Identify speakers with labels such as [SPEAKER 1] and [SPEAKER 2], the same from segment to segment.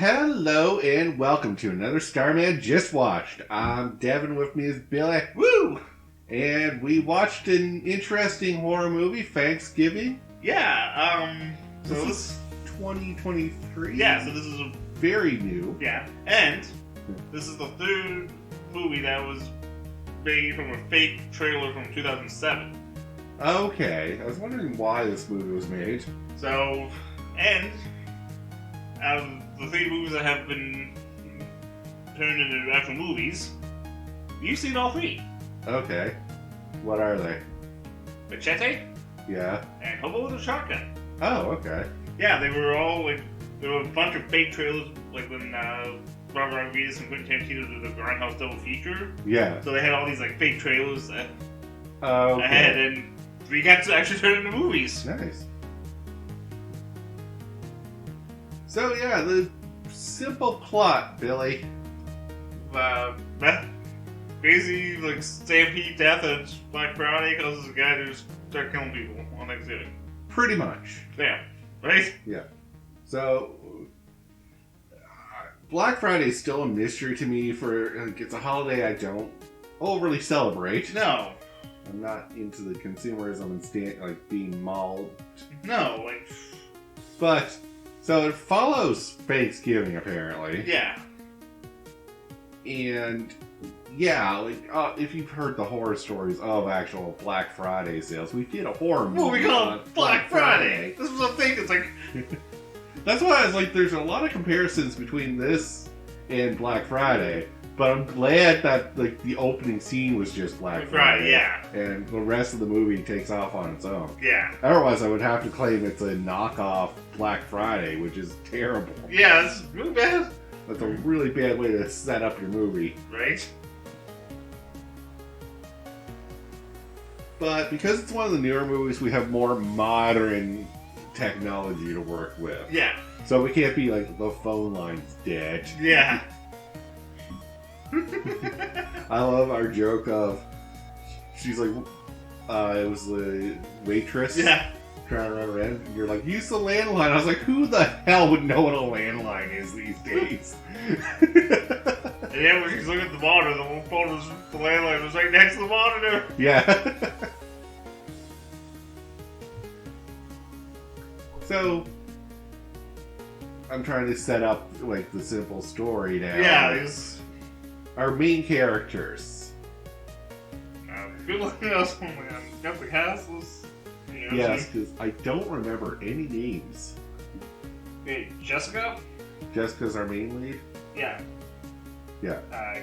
[SPEAKER 1] Hello and welcome to another Starman Just Watched. I'm Devin, with me is Billy.
[SPEAKER 2] Woo!
[SPEAKER 1] And we watched an interesting horror movie, Thanksgiving.
[SPEAKER 2] Yeah,
[SPEAKER 1] This is 2023.
[SPEAKER 2] Yeah, so this is a...
[SPEAKER 1] Very new.
[SPEAKER 2] Yeah, and this is the third movie that was made from a fake trailer from 2007.
[SPEAKER 1] Okay, I was wondering why this movie was made.
[SPEAKER 2] So, and out of the three movies that have been turned into actual movies, you've seen all three.
[SPEAKER 1] Okay. What are they?
[SPEAKER 2] Machete
[SPEAKER 1] Yeah.
[SPEAKER 2] and Hobo with a Shotgun.
[SPEAKER 1] Oh, okay.
[SPEAKER 2] Yeah, they were all like, there were a bunch of fake trailers, like when Robert Rodriguez and Quentin Tarantino did the Grindhouse double feature.
[SPEAKER 1] Yeah.
[SPEAKER 2] So they had all these like fake trailers
[SPEAKER 1] Okay.
[SPEAKER 2] ahead, and we got to actually turn into movies.
[SPEAKER 1] Nice. So yeah, the simple plot, Billy.
[SPEAKER 2] Basically, like stampede death at Black Friday causes a guy to just start killing people on Thanksgiving.
[SPEAKER 1] Pretty much.
[SPEAKER 2] Yeah, right?
[SPEAKER 1] Yeah. So, Black Friday is still a mystery to me. It's a holiday I don't overly celebrate.
[SPEAKER 2] No,
[SPEAKER 1] I'm not into the consumerism and being mauled.
[SPEAKER 2] no, like,
[SPEAKER 1] But so it follows Thanksgiving apparently,
[SPEAKER 2] yeah,
[SPEAKER 1] and yeah, if you've heard the horror stories of actual Black Friday sales, we did a horror movie.
[SPEAKER 2] well, we call
[SPEAKER 1] on
[SPEAKER 2] it Black Friday. This was a thing. It's like,
[SPEAKER 1] That's why I was like, there's a lot of comparisons between this and Black Friday. But I'm glad that the opening scene was just Black Friday.
[SPEAKER 2] yeah,
[SPEAKER 1] And the rest of the movie takes off on its own.
[SPEAKER 2] yeah,
[SPEAKER 1] Otherwise, I would have to claim it's a knockoff Black Friday, which is terrible.
[SPEAKER 2] yeah. It's really bad,
[SPEAKER 1] That's a really bad way to set up your movie.
[SPEAKER 2] right?
[SPEAKER 1] But because it's one of the newer movies, we have more modern technology to work with.
[SPEAKER 2] Yeah,
[SPEAKER 1] So we can't be like, the phone line's dead.
[SPEAKER 2] yeah.
[SPEAKER 1] I love our joke of, she's like, it was the waitress
[SPEAKER 2] Yeah.
[SPEAKER 1] trying to run around, and you're like, use the landline. I was like, who the hell would know what a landline is these days?
[SPEAKER 2] And yeah, when she's looking at the monitor, the landline was right next to the monitor.
[SPEAKER 1] Yeah. So, I'm trying to set up, like, the simple story now.
[SPEAKER 2] Yeah, it's
[SPEAKER 1] Our main characters.
[SPEAKER 2] good looking else. Oh my god, got the castles. You know,
[SPEAKER 1] Yes, because I don't remember any names.
[SPEAKER 2] Hey, Jessica?
[SPEAKER 1] Jessica's our main lead?
[SPEAKER 2] Yeah.
[SPEAKER 1] Yeah.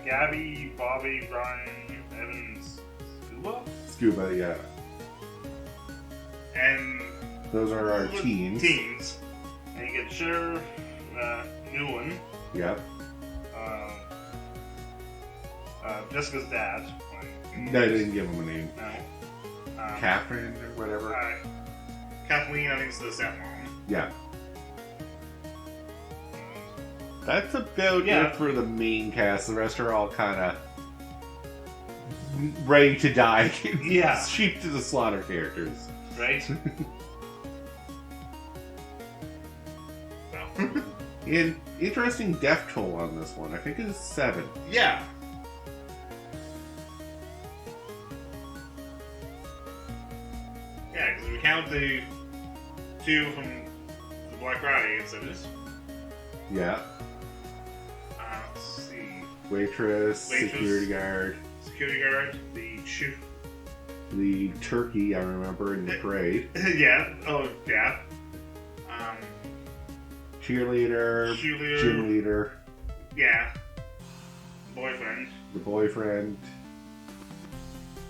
[SPEAKER 2] Gabby, Bobby, Ryan, Evans, Scuba?
[SPEAKER 1] Scuba, yeah.
[SPEAKER 2] And
[SPEAKER 1] Those are our teens.
[SPEAKER 2] Teens. And you get Sheriff Newland.
[SPEAKER 1] Yep.
[SPEAKER 2] Jessica's dad.
[SPEAKER 1] No, I didn't give him a name.
[SPEAKER 2] No.
[SPEAKER 1] Catherine or whatever.
[SPEAKER 2] Kathleen, I think it's the stepmom.
[SPEAKER 1] Yeah. That's about
[SPEAKER 2] Yeah.
[SPEAKER 1] it for the main cast. The rest are all kind of ready to die.
[SPEAKER 2] Yeah.
[SPEAKER 1] Sheep to the slaughter characters.
[SPEAKER 2] Right? Well.
[SPEAKER 1] And interesting death toll on this one. I think it's 7.
[SPEAKER 2] Yeah. Yeah, because we count the 2 from the Black Friday incidents.
[SPEAKER 1] Yeah.
[SPEAKER 2] Let's see.
[SPEAKER 1] Waitress,
[SPEAKER 2] Waitress.
[SPEAKER 1] security guard,
[SPEAKER 2] Security guard, the shoot.
[SPEAKER 1] the turkey, I remember, in the parade.
[SPEAKER 2] Yeah. Oh, yeah.
[SPEAKER 1] Cheerleader,
[SPEAKER 2] Cheerleader.
[SPEAKER 1] gym leader,
[SPEAKER 2] Yeah. Boyfriend.
[SPEAKER 1] the boyfriend.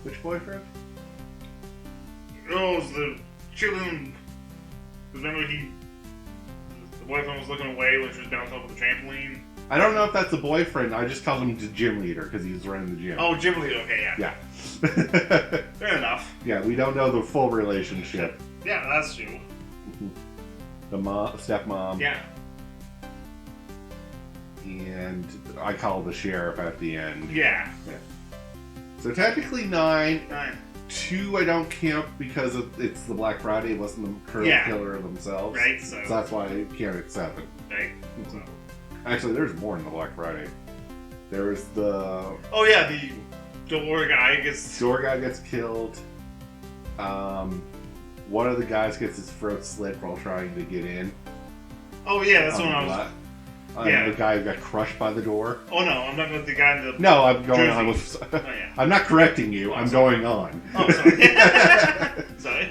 [SPEAKER 1] Which boyfriend?
[SPEAKER 2] Oh, it was the cheerleader. Remember the boyfriend was looking away when she was bouncing off the trampoline?
[SPEAKER 1] I don't know if that's the boyfriend. I just called him the gym leader because he was running the gym.
[SPEAKER 2] Oh, gym leader. Okay, yeah.
[SPEAKER 1] Yeah.
[SPEAKER 2] Fair enough.
[SPEAKER 1] Yeah, we don't know the full relationship.
[SPEAKER 2] Yeah, that's true.
[SPEAKER 1] The stepmom.
[SPEAKER 2] Yeah.
[SPEAKER 1] And I call the sheriff at the end.
[SPEAKER 2] Yeah.
[SPEAKER 1] So technically 9.
[SPEAKER 2] 9.
[SPEAKER 1] 2 I don't count because it's the Black Friday. It wasn't the current
[SPEAKER 2] Yeah.
[SPEAKER 1] killer themselves.
[SPEAKER 2] Right,
[SPEAKER 1] So that's why I count it 7.
[SPEAKER 2] Right. So.
[SPEAKER 1] Actually, there's more in the Black Friday. There was the...
[SPEAKER 2] Oh yeah, the door guy gets...
[SPEAKER 1] Door guy gets killed. One of the guys gets his throat slit while trying to get in.
[SPEAKER 2] Oh yeah, that's when I was...
[SPEAKER 1] Yeah. The guy got crushed by the door.
[SPEAKER 2] Oh no, I'm not with the guy in the...
[SPEAKER 1] No, I'm going on
[SPEAKER 2] Jersey.
[SPEAKER 1] with...
[SPEAKER 2] Oh, yeah.
[SPEAKER 1] I'm not correcting you, I'm going on.
[SPEAKER 2] Oh, sorry. Sorry.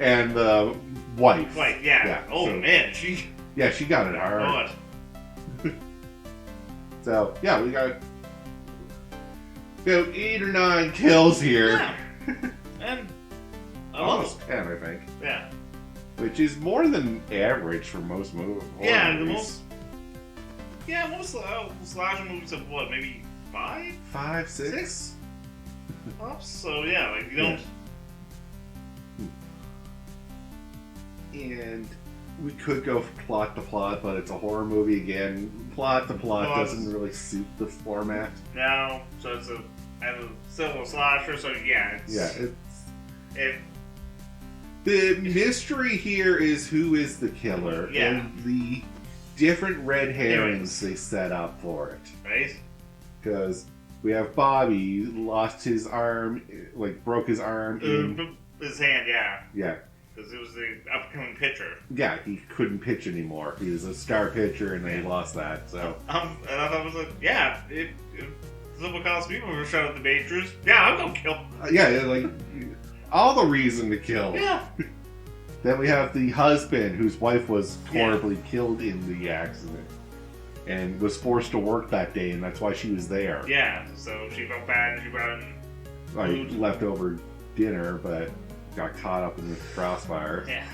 [SPEAKER 1] And the wife.
[SPEAKER 2] Like, yeah. Oh
[SPEAKER 1] so,
[SPEAKER 2] man, she...
[SPEAKER 1] Yeah, she got it hard.
[SPEAKER 2] God.
[SPEAKER 1] So, yeah, we got... 8 or 9 kills here.
[SPEAKER 2] Yeah. And...
[SPEAKER 1] Almost 10, I think.
[SPEAKER 2] Yeah.
[SPEAKER 1] Which is more than average for most movies.
[SPEAKER 2] Yeah, the most... Yeah, most slasher movies have what, maybe 5?
[SPEAKER 1] 5, 6?
[SPEAKER 2] So, yeah, like, you don't...
[SPEAKER 1] And we could go plot to plot, but it's a horror movie again. Plot to plot doesn't really suit the format.
[SPEAKER 2] No, so it's a civil slasher, so yeah, it's...
[SPEAKER 1] Yeah, the mystery here is who is the killer, and the different red herrings they set up for it.
[SPEAKER 2] Right?
[SPEAKER 1] Because we have Bobby lost his arm, like broke his arm in...
[SPEAKER 2] His hand, yeah.
[SPEAKER 1] Yeah.
[SPEAKER 2] Because it was the upcoming pitcher.
[SPEAKER 1] Yeah, he couldn't pitch anymore. He was a star pitcher, and then he lost that. So,
[SPEAKER 2] and I thought it was like, yeah, if Civil Cops people were shot at the Majors, yeah, I'm gonna kill.
[SPEAKER 1] Yeah, like all the reason to kill.
[SPEAKER 2] Yeah.
[SPEAKER 1] Then we have the husband whose wife was horribly killed in the accident, and was forced to work that day, and that's why she was there.
[SPEAKER 2] Yeah. So she felt bad, and she brought in
[SPEAKER 1] like leftover dinner, but got caught up in the crossfire.
[SPEAKER 2] Yeah.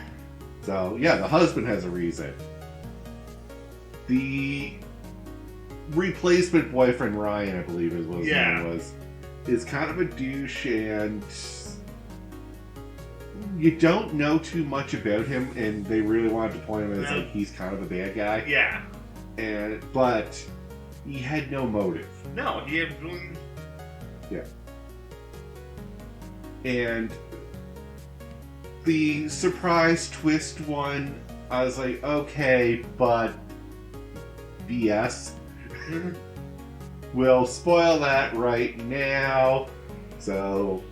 [SPEAKER 1] So, yeah, the husband has a reason. The replacement boyfriend, Ryan, I believe is what his name was, is kind of a douche, and you don't know too much about him, and they really wanted to point him as like he's kind of a bad guy.
[SPEAKER 2] Yeah.
[SPEAKER 1] But he had no motive.
[SPEAKER 2] No, he had really...
[SPEAKER 1] Yeah. And the surprise twist one, I was like, okay, but BS. We'll spoil that right now. So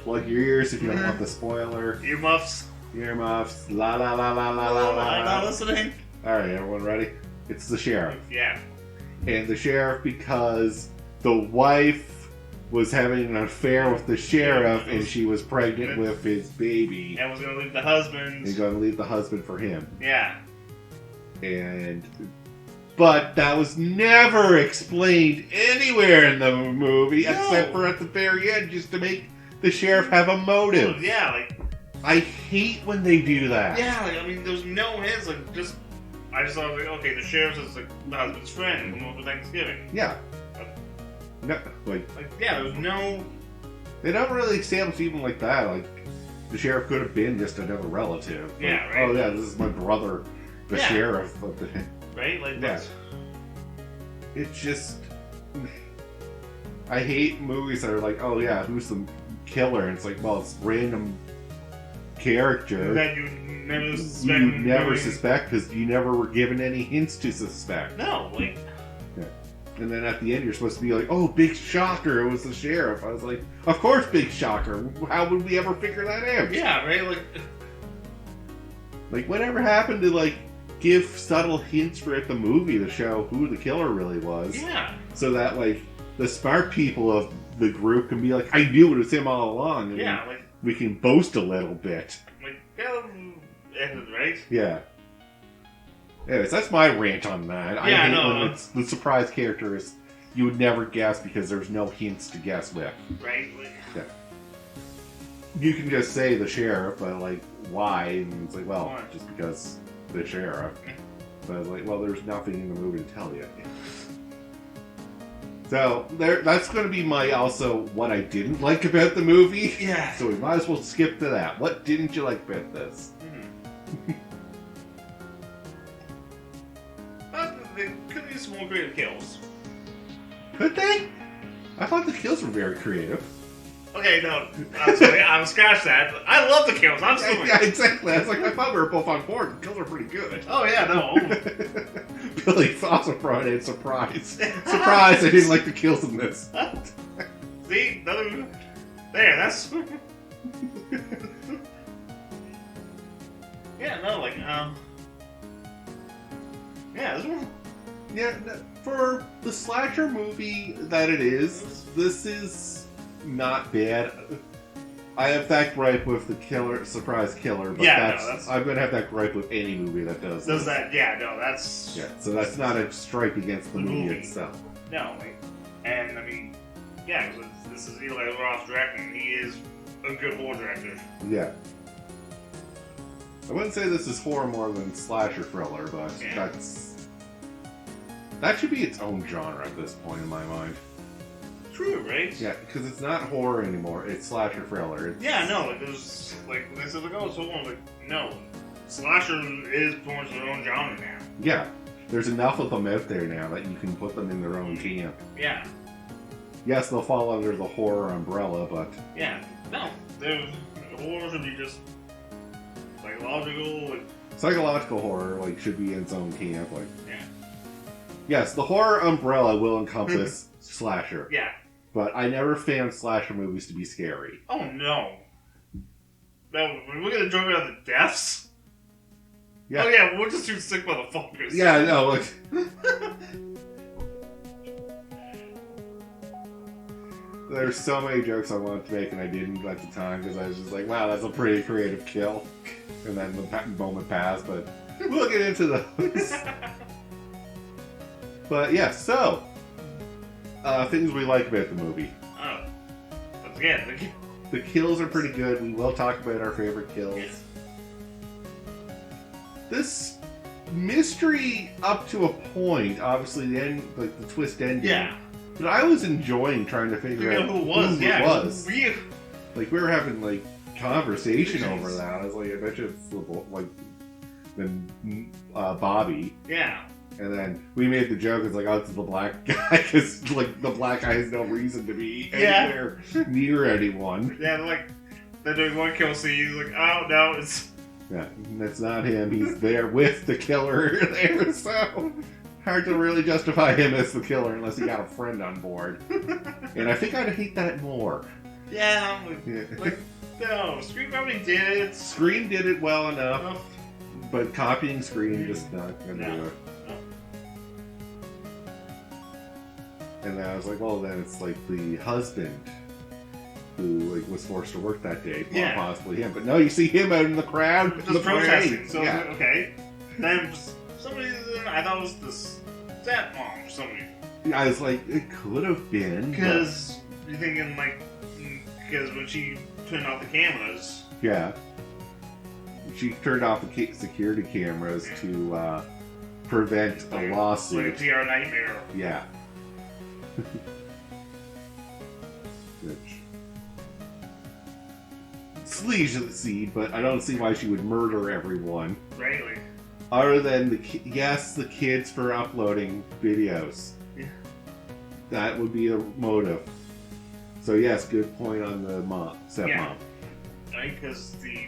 [SPEAKER 1] plug your ears if you don't want the spoiler.
[SPEAKER 2] Earmuffs.
[SPEAKER 1] Earmuffs. La la la la la la la.
[SPEAKER 2] I'm not listening.
[SPEAKER 1] Alright, everyone ready? It's the sheriff.
[SPEAKER 2] Yeah.
[SPEAKER 1] And the sheriff, because the wife was having an affair with the sheriff, and she was pregnant with his baby.
[SPEAKER 2] And was going to leave the husband.
[SPEAKER 1] And going to leave the husband for him.
[SPEAKER 2] Yeah.
[SPEAKER 1] But that was never explained anywhere in the movie, except for at the very end, just to make the sheriff have a motive.
[SPEAKER 2] Yeah, like...
[SPEAKER 1] I hate when they do that.
[SPEAKER 2] Yeah, like, I mean, there's no hints, like, just... I just thought, like, okay, the sheriff is, like, the husband's friend, who for Thanksgiving.
[SPEAKER 1] Yeah. No,
[SPEAKER 2] yeah, there's no...
[SPEAKER 1] They don't really establish even like that. Like, the sheriff could have been just another relative. Like,
[SPEAKER 2] yeah, right?
[SPEAKER 1] Oh, yeah, this is my brother, the sheriff.
[SPEAKER 2] Right? Like,
[SPEAKER 1] that's... It's just... I hate movies that are like, oh, yeah, who's the killer? And it's like, well, it's random character.
[SPEAKER 2] That you never suspect.
[SPEAKER 1] You never suspect, because you never were given any hints to suspect.
[SPEAKER 2] No, like...
[SPEAKER 1] And then at the end, you're supposed to be like, oh, big shocker, it was the sheriff. I was like, of course, big shocker. How would we ever figure that out?
[SPEAKER 2] Yeah, right?
[SPEAKER 1] Like, whatever happened to, like, give subtle hints throughout the movie to show who the killer really was?
[SPEAKER 2] Yeah.
[SPEAKER 1] So that, like, the smart people of the group can be like, I knew it was him all along. And
[SPEAKER 2] like...
[SPEAKER 1] we can boast a little bit.
[SPEAKER 2] Like, right?
[SPEAKER 1] Yeah. Anyways, that's my rant on that.
[SPEAKER 2] Yeah,
[SPEAKER 1] I hate when it's the surprise characters you would never guess because there's no hints to guess with.
[SPEAKER 2] Right?
[SPEAKER 1] Yeah. You can just say the sheriff, but like, why? And it's like, well, just because the sheriff. But I was like, well, there's nothing in the movie to tell you. So that's going to be my also what I didn't like about the movie.
[SPEAKER 2] Yeah.
[SPEAKER 1] So we might as well skip to that. What didn't you like about this?
[SPEAKER 2] They could use some more creative kills.
[SPEAKER 1] Could they? I thought the kills were very creative.
[SPEAKER 2] Okay, no, I'm sorry, I'll scratch that. I love the kills. I'm sorry.
[SPEAKER 1] Yeah, exactly. I was like, I thought we were both on board. The kills are pretty good.
[SPEAKER 2] Oh yeah, no.
[SPEAKER 1] Billy's also brought in surprise. Surprise! I didn't like the kills in this.
[SPEAKER 2] See, there. That's yeah. No, like yeah. This one.
[SPEAKER 1] Yeah, for the slasher movie that it is, this is not bad. I have that gripe with the killer, surprise killer, but I'm gonna have that gripe with any movie that does
[SPEAKER 2] that. Yeah, no, that's
[SPEAKER 1] so that's not a strike against the movie itself.
[SPEAKER 2] No, and I mean, yeah, this is Eli Roth directing. He is a good horror director.
[SPEAKER 1] Yeah. I wouldn't say this is horror more than slasher thriller, but that should be its own genre at this point in my mind.
[SPEAKER 2] True, right?
[SPEAKER 1] Yeah, because it's not horror anymore. It's slasher thriller.
[SPEAKER 2] Like there's like they said, like, oh, so like no, slasher is pretty much their own genre now.
[SPEAKER 1] Yeah, there's enough of them out there now that you can put them in their own camp.
[SPEAKER 2] Yeah.
[SPEAKER 1] Yes, they'll fall under the horror umbrella, but
[SPEAKER 2] yeah, no, horror should be just psychological.
[SPEAKER 1] Psychological horror should be in its own camp.
[SPEAKER 2] Yeah.
[SPEAKER 1] Yes, the horror umbrella will encompass slasher.
[SPEAKER 2] Yeah.
[SPEAKER 1] But I never found slasher movies to be scary.
[SPEAKER 2] Oh, no. No, we're going to joke about the deaths?
[SPEAKER 1] Yeah.
[SPEAKER 2] Oh, yeah, we're just two sick motherfuckers.
[SPEAKER 1] Yeah, no, there's so many jokes I wanted to make and I didn't at the time because I was just like, wow, that's a pretty creative kill. And then the moment passed, but we'll get into those. But yeah, so things we like about the movie.
[SPEAKER 2] Oh, once again,
[SPEAKER 1] the kills are pretty good. We will talk about our favorite kills.
[SPEAKER 2] Yeah.
[SPEAKER 1] This mystery up to a point, obviously the end, the twist ending.
[SPEAKER 2] Yeah.
[SPEAKER 1] But I was enjoying trying to figure out
[SPEAKER 2] who it was.
[SPEAKER 1] It was.
[SPEAKER 2] Weird.
[SPEAKER 1] We were having conversation over that. I was like, I bet you it's Bobby.
[SPEAKER 2] Yeah.
[SPEAKER 1] And then we made the joke, it's like, oh, it's the black guy, because, the black guy has no reason to be anywhere near anyone.
[SPEAKER 2] Yeah, then there's one kill scene, he's like, oh, no, it's...
[SPEAKER 1] Yeah, that's not him, he's there with the killer there, so... Hard to really justify him as the killer unless he got a friend on board. And I think I'd hate that more.
[SPEAKER 2] Yeah, no, Scream probably did it.
[SPEAKER 1] Scream did it well enough, but copying Scream just not gonna do it. And then I was like, well, then it's the husband who was forced to work that day, possibly him. But no, you see him out in the crowd,
[SPEAKER 2] just protesting. So okay, then some reason I thought it was the stepmom or somebody.
[SPEAKER 1] I was like, it could have been
[SPEAKER 2] because you're thinking because when she turned off the cameras,
[SPEAKER 1] she turned off the security cameras to prevent a lawsuit.
[SPEAKER 2] Like a PR nightmare.
[SPEAKER 1] Yeah. Which sleazy, but I don't see why she would murder everyone.
[SPEAKER 2] Right.
[SPEAKER 1] Other than the kids for uploading videos.
[SPEAKER 2] Yeah.
[SPEAKER 1] That would be a motive. So yes, good point on the stepmom.
[SPEAKER 2] Yeah. Right, because the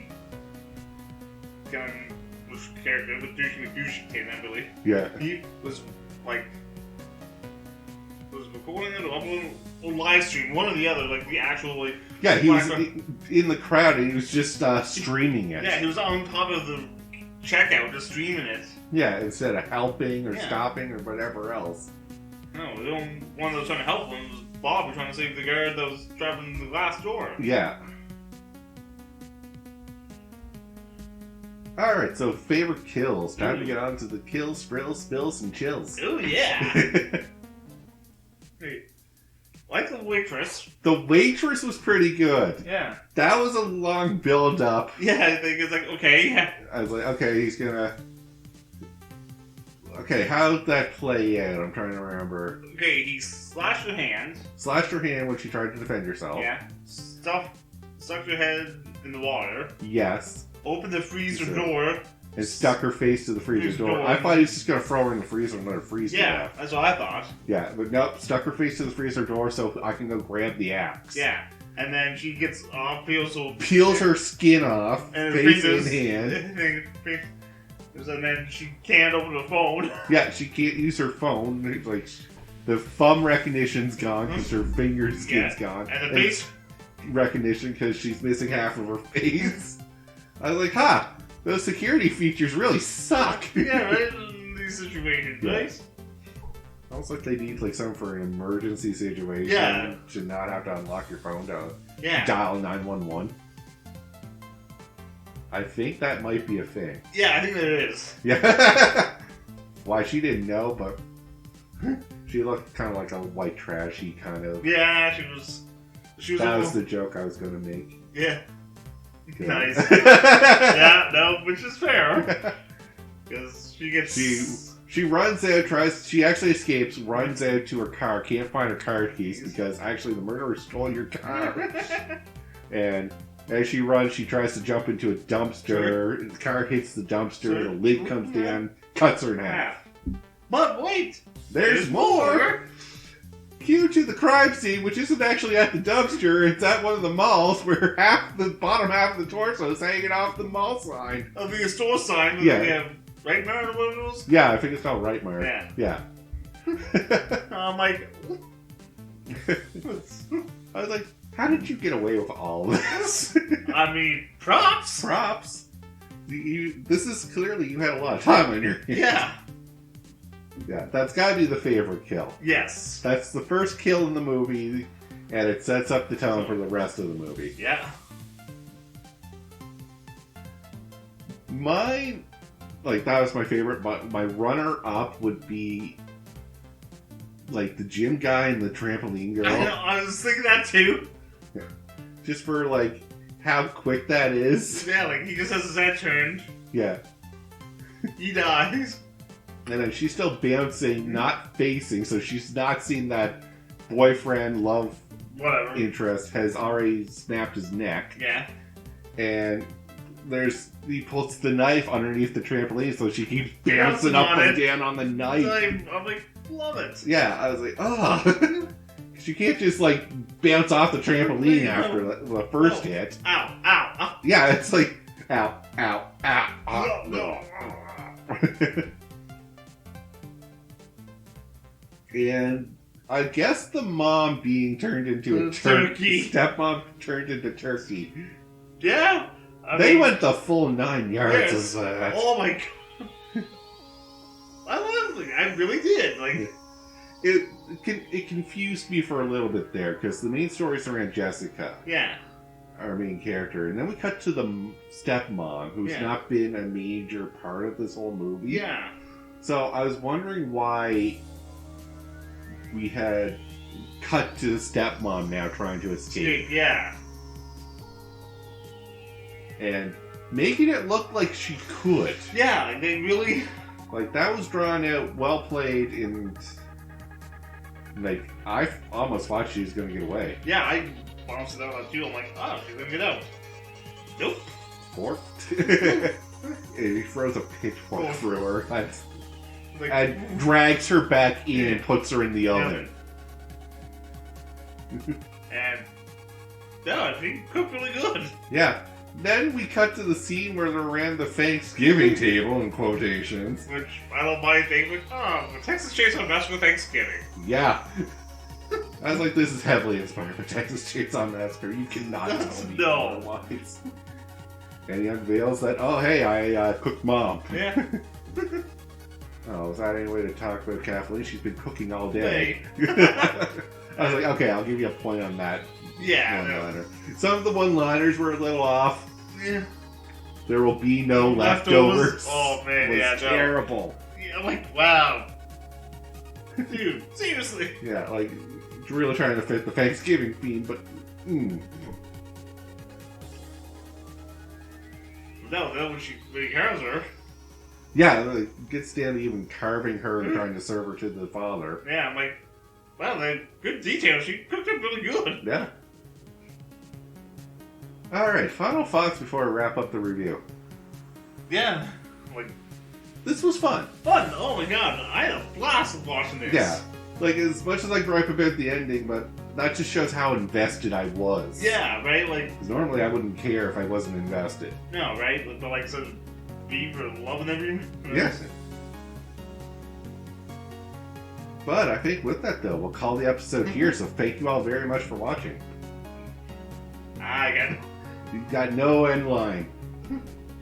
[SPEAKER 2] character, the douchey kid, I believe.
[SPEAKER 1] Yeah.
[SPEAKER 2] He was recording it or uploading a live stream, one or the other, the actual
[SPEAKER 1] Yeah, he was in the crowd and he was just streaming it.
[SPEAKER 2] Yeah, he was on top of the checkout just streaming it.
[SPEAKER 1] Yeah, instead of helping or stopping or whatever else.
[SPEAKER 2] No, the only one that was trying to help him was Bob, was trying to save the guard that was driving the glass door.
[SPEAKER 1] Yeah. Alright, so favorite kills. Time to get on to the kills, sprills, spills, and chills.
[SPEAKER 2] Oh, yeah! Hey, like the waitress.
[SPEAKER 1] The waitress was pretty good.
[SPEAKER 2] Yeah.
[SPEAKER 1] That was a long build-up.
[SPEAKER 2] Yeah, I think it's okay, yeah.
[SPEAKER 1] I was like, okay, he's gonna... Okay, how'd that play out? I'm trying to remember.
[SPEAKER 2] Okay, he slashed her hand.
[SPEAKER 1] Slashed her hand when she tried to defend herself.
[SPEAKER 2] Yeah. Stuck her head in the water.
[SPEAKER 1] Yes.
[SPEAKER 2] Opened the freezer door.
[SPEAKER 1] And stuck her face to the freezer door. I thought he was just going to throw her in the freezer and let her freeze to death.
[SPEAKER 2] That's what I thought.
[SPEAKER 1] Yeah, but nope, stuck her face to the freezer door so I can go grab the axe.
[SPEAKER 2] Yeah, and then she gets off, peels
[SPEAKER 1] her skin off,
[SPEAKER 2] and
[SPEAKER 1] face in hand.
[SPEAKER 2] And then she can't open the phone.
[SPEAKER 1] Yeah, she can't use her phone. Like, the thumb recognition's gone because her finger skin's gone.
[SPEAKER 2] And the face
[SPEAKER 1] recognition because she's missing half of her face. I was like, those security features really suck.
[SPEAKER 2] Yeah, right? In these situations, right?
[SPEAKER 1] Almost like they need like something for an emergency situation.
[SPEAKER 2] Yeah.
[SPEAKER 1] To not have to unlock your phone to
[SPEAKER 2] dial
[SPEAKER 1] 911. I think that might be a thing.
[SPEAKER 2] Yeah, I think that it is.
[SPEAKER 1] Yeah. Why, she didn't know, but she looked kind of like a white trashy kind of.
[SPEAKER 2] Yeah, she was.
[SPEAKER 1] That was the joke I was going to make.
[SPEAKER 2] Yeah. Nice. Yeah, no, which is fair. Because she gets.
[SPEAKER 1] She runs out, she actually escapes, runs out to her car, can't find her car keys because actually the murderer stole your car. And as she runs, she tries to jump into a dumpster. The car hits the dumpster, the lid comes down, cuts her in half.
[SPEAKER 2] But wait!
[SPEAKER 1] There's more! Cue to the crime scene, which isn't actually at the dumpster, it's at one of the malls where the bottom half of the torso is hanging off the mall sign.
[SPEAKER 2] Of the store sign,
[SPEAKER 1] yeah.
[SPEAKER 2] We have Rightmire or what it was?
[SPEAKER 1] Yeah, I think it's called Rightmire.
[SPEAKER 2] Yeah. I'm like...
[SPEAKER 1] I was like, how did you get away with all this?
[SPEAKER 2] I mean, props!
[SPEAKER 1] Props! This is clearly, you had a lot of time on your hands.
[SPEAKER 2] Yeah.
[SPEAKER 1] Yeah, that's gotta be the favorite kill.
[SPEAKER 2] Yes.
[SPEAKER 1] That's the first kill in the movie, and it sets up the tone for the rest of the movie.
[SPEAKER 2] Yeah.
[SPEAKER 1] Mine, like, that was my favorite, but my runner-up would be, like, the gym guy and the trampoline girl.
[SPEAKER 2] I know, I was thinking that too.
[SPEAKER 1] Yeah. Just for, like, how quick that is.
[SPEAKER 2] Yeah, like, he just has his head turned.
[SPEAKER 1] Yeah.
[SPEAKER 2] He dies.
[SPEAKER 1] And then she's still bouncing, not facing, so she's not seen that boyfriend, love interest has already snapped his neck.
[SPEAKER 2] Yeah.
[SPEAKER 1] And he puts the knife underneath the trampoline, so she keeps bouncing up and down on the knife.
[SPEAKER 2] I'm like, love it.
[SPEAKER 1] Yeah, I was like, oh. She can't just, like, bounce off the trampoline after the first hit.
[SPEAKER 2] Ow, ow, ow.
[SPEAKER 1] Yeah, it's like, ow, ow, ow, ow. No. And I guess the mom being turned into a turkey. Stepmom turned into turkey.
[SPEAKER 2] Yeah.
[SPEAKER 1] They went the full 9 yards of that.
[SPEAKER 2] Oh my god. I really did. Like,
[SPEAKER 1] it confused me for a little bit there because the main story's around Jessica.
[SPEAKER 2] Yeah.
[SPEAKER 1] Our main character. And then we cut to the stepmom, who's not been a major part of this whole movie.
[SPEAKER 2] Yeah.
[SPEAKER 1] So I was wondering why we had cut to the stepmom now trying to escape.
[SPEAKER 2] Yeah.
[SPEAKER 1] And making it look like she could.
[SPEAKER 2] Yeah, they really...
[SPEAKER 1] Like, that was drawn out, well played, and... Like, I almost thought she was going to get away.
[SPEAKER 2] Yeah, I bounced it out too. I'm like, oh, she's going to get out. Nope.
[SPEAKER 1] Fork? And he throws a pitchfork through her. And drags her back in and puts her in the oven.
[SPEAKER 2] And no, she cooked really good.
[SPEAKER 1] Yeah. Then we cut to the scene where they're around the Thanksgiving table, in quotations.
[SPEAKER 2] Which, I don't mind thinking, the Texas Chainsaw Massacre Thanksgiving.
[SPEAKER 1] Yeah. I was like, this is heavily inspired by Texas Chainsaw Massacre. You cannot tell me otherwise. And he unveils that, oh, hey, I cooked Mom.
[SPEAKER 2] Yeah.
[SPEAKER 1] Oh, is that any way to talk about Kathleen? She's been cooking all day. I was like, okay, I'll give you a point on that.
[SPEAKER 2] Yeah.
[SPEAKER 1] One-liner. Some of the one-liners were a little off.
[SPEAKER 2] Yeah.
[SPEAKER 1] There will be no leftovers.
[SPEAKER 2] Oh, man,
[SPEAKER 1] was terrible.
[SPEAKER 2] Yeah, I'm like, wow. Dude, seriously.
[SPEAKER 1] Yeah, like, really trying to fit the Thanksgiving theme, but...
[SPEAKER 2] No, then when he carves her...
[SPEAKER 1] Yeah, it gets down to even carving her and trying to serve her to the father.
[SPEAKER 2] Yeah, I'm like, wow, good detail. She cooked it really good.
[SPEAKER 1] Yeah. Alright, final thoughts before I wrap up the review.
[SPEAKER 2] Yeah. Like,
[SPEAKER 1] this was fun.
[SPEAKER 2] Fun? Oh my god, I had a blast watching this.
[SPEAKER 1] Yeah. Like, as much as I gripe about the ending, but that just shows how invested I was.
[SPEAKER 2] Yeah, right? Like,
[SPEAKER 1] 'cause normally I wouldn't care if I wasn't invested.
[SPEAKER 2] No, right? But like, so V for love and everything.
[SPEAKER 1] Yes. But I think with that, though, we'll call the episode here. So thank you all very much for watching. You got no end line.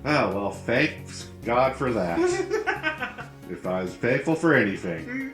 [SPEAKER 1] Oh, well, thanks God for that. If I was thankful for anything.